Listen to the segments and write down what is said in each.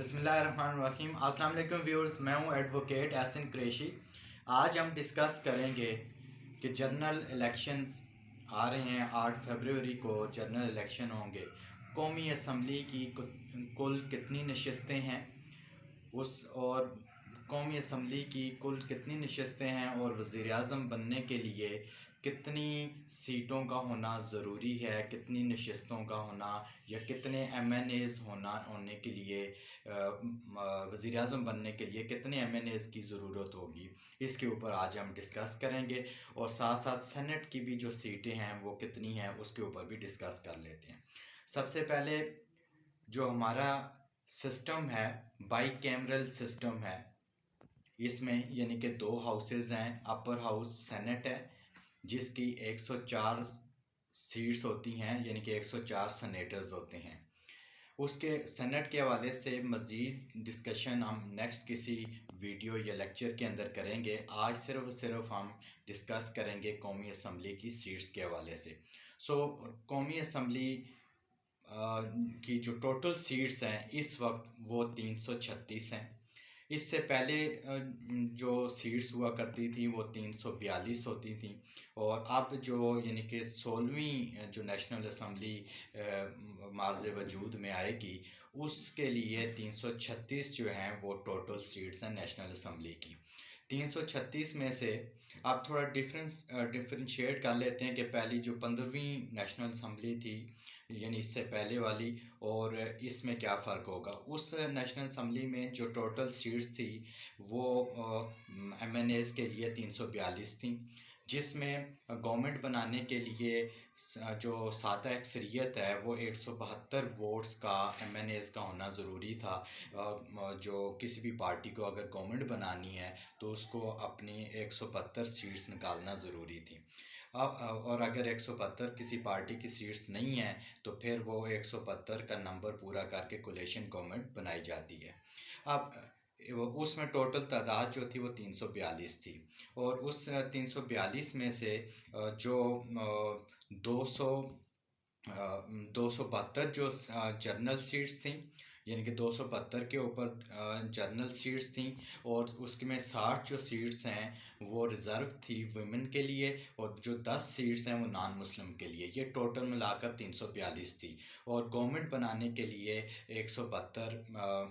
बिस्मिल्लाहिर्रहमानिर्रहीम। अस्सलाम वालेकुम व्यूअर्स, मैं हूं एडवोकेट एहसन कुरैशी। आज हम डिस्कस करेंगे कि जनरल इलेक्शंस आ रहे हैं। 8 फरवरी को जनरल इलेक्शन होंगे। कौमी असम्बली की कुल कितनी नशस्तें हैं और कौमी असम्बली की कुल कितनी नशस्तें हैं और वज़ीर आज़म बनने के लिए कितनी सीटों का होना ज़रूरी है, कितनी नशस्तों का होना या कितने MNAs होने के लिए वज़ीर आज़म बनने के लिए कितने MNAs की ज़रूरत होगी, इसके ऊपर आज हम डिस्कस करेंगे। और साथ साथ सेनेट की भी जो सीटें हैं वो कितनी हैं उसके ऊपर भी डिस्कस कर लेते हैं। सबसे पहले जो हमारा सिस्टम है बाई कैमरल सिस्टम है, इसमें यानी कि 2 हाउसेज़ हैं, अपर हाउस सेनेट है जिसकी 104 सीट्स होती हैं, यानी कि 104 सेनेटर्स होते हैं। उसके सेनेट के हवाले से मज़ीद डिस्कशन हम नेक्स्ट किसी वीडियो या लेक्चर के अंदर करेंगे। आज सिर्फ हम डिस्कस करेंगे कौमी असम्बली की सीट्स के हवाले से। कौमी असम्बली की जो टोटल सीट्स हैं इस वक्त वो 336 हैं। इससे पहले जो सीट्स हुआ करती थी वो 342 होती थी, और अब जो यानी कि 16वीं जो नेशनल असम्बली मार्ज़ वजूद में आएगी उसके लिए 336 जो हैं वो टोटल सीट्स हैं नेशनल असम्बली की। 336 में से आप थोड़ा डिफरेंशिएट कर लेते हैं कि पहली जो 15वीं नेशनल असम्बली थी यानी इससे पहले वाली और इसमें क्या फ़र्क होगा। उस नेशनल असम्बली में जो टोटल सीट्स थी वो MNAs के लिए 342 थी, जिसमें गवर्नमेंट बनाने के लिए जो सादा अक्सरियत है वो 172 वोट्स का MNAs का होना ज़रूरी था। जो किसी भी पार्टी को अगर गवर्नमेंट बनानी है तो उसको अपनी 172 सीट्स निकालना ज़रूरी थी। और अगर 172 किसी पार्टी की सीट्स नहीं हैं तो फिर वो 172 का नंबर पूरा करके कोलिशन गवर्नमेंट बनाई जाती है। अब उसमें टोटल तादाद जो थी वो 342 थी, और उस 342 में से जो 272 जो जनरल सीट्स थी यानी कि 272 के ऊपर जनरल सीट्स थी, और उसके में 60 जो सीट्स हैं वो रिज़र्व थी वुमेन के लिए, और जो 10 सीट्स हैं वो नॉन मुस्लिम के लिए। ये टोटल मिलाकर 342 थी, और गवर्नमेंट बनाने के लिए 172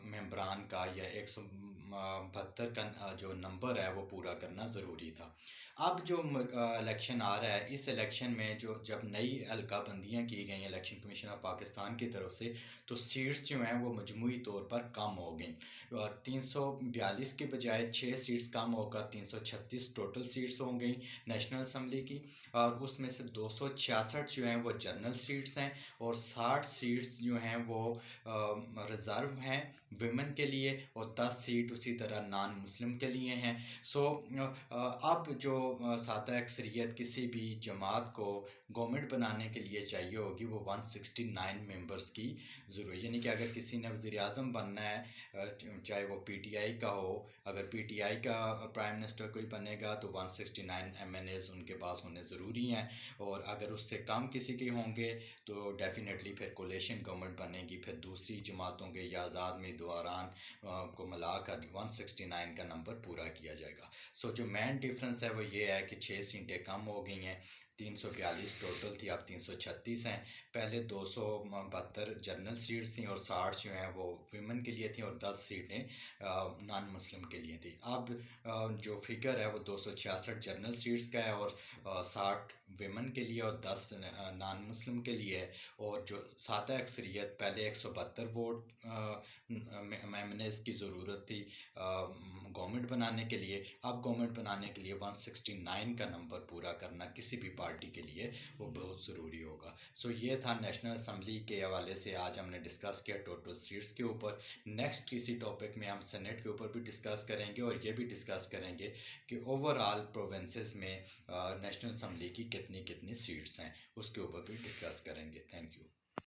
मेंबरान का या 172 का जो नंबर है वो पूरा करना ज़रूरी था। अब जो इलेक्शन आ रहा है, इस इलेक्शन में जब नई हल्का बंदियाँ की गई इलेक्शन कमीशन ऑफ पाकिस्तान की तरफ से, तो सीट्स जो हैं वो मजमूई तौर पर कम हो गई, और 342 के बजाय 6 सीट्स कम होकर 336 टोटल सीट्स हो गई नेशनल असम्बली की। और उसमें से 266 जो हैं वो जनरल सीट्स हैं, और 60 सीट्स जो हैं वो रिज़र्व हैं विमेन के लिए, और 10 सीट उसी तरह नॉन मुस्लिम के लिए हैं। अब जो सादा अक्सरियत किसी भी जमात को गवर्नमेंट बनाने के लिए चाहिए होगी वो 169 मेंबर्स की ज़रूरत, यानी कि अगर किसी ने वज़ीर आज़म बनना है, चाहे वो PTI का हो, अगर PTI का प्राइम मिनिस्टर कोई बनेगा तो 169 MNAs उनके पास होने ज़रूरी हैं, और अगर उससे कम किसी के होंगे तो डेफिनेटली फिर कोलिशन गवर्नमेंट बनेगी, फिर दूसरी जमातों के या आज़ाद उम्मीदवारान को मिलाकर 169 का नंबर पूरा किया जाएगा। जो मेन डिफरेंस है वो ये है कि 6 सीटें कम हो गई हैं। 342 टोटल थी, अब 336 हैं। पहले 272 जनरल सीट्स थी और 60 जो हैं वो विमेन के लिए थी, और 10 सीटें नॉन मुस्लिम के लिए थी। अब जो फिगर है वो 266 जनरल सीट्स का है, और 60 विमेन के लिए और 10 नॉन मुस्लिम के लिए है। और जो सादा अक्सरियत पहले 172 वोट MNAs की ज़रूरत थी गवर्नमेंट बनाने के लिए, अब गवर्नमेंट बनाने के लिए 169 का नंबर पूरा करना किसी भी पार्टी के लिए वो बहुत ज़रूरी होगा। ये था नेशनल असम्बली के हवाले से आज हमने डिस्कस किया टोटल सीट्स के ऊपर। नेक्स्ट किसी टॉपिक में हम सेनेट के ऊपर भी डिस्कस करेंगे, और ये भी डिस्कस करेंगे कि ओवरऑल प्रोविंसेस में नेशनल असम्बली की कितनी कितनी सीट्स हैं, उसके ऊपर भी डिस्कस करेंगे। Thank you.